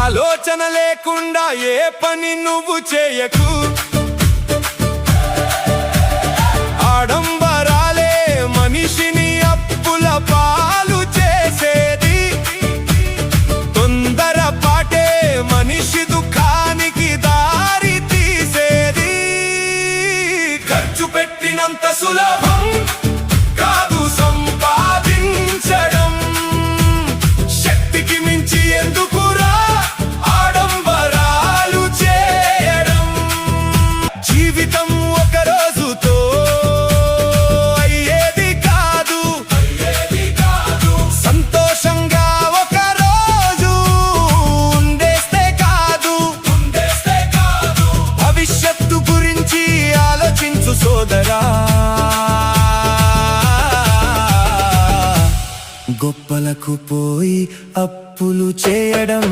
ఆలోచన లేకుండా ఏ పని నువ్వు చేయకు. ఆడంబరాలే మనిషిని అప్పుల పాలు చేసేది. తొందరపాటే మనిషి దుఃఖానికి దారి తీసేది. ఖర్చు పెట్టినంత సులభం కాదు సంపాదించడం. శక్తికి మించి ఎందుకురా ఆడంబరాలు చేయడం. జీవితం ఒక రోజుతో అయ్యేది కాదు. సంతోషంగా ఒక రోజు ఉండేస్తే కాదు. భవిష్యత్తు గురించి ఆలోచించు సోదరా. గొప్పలకు పోయి అప్పులు చేయడం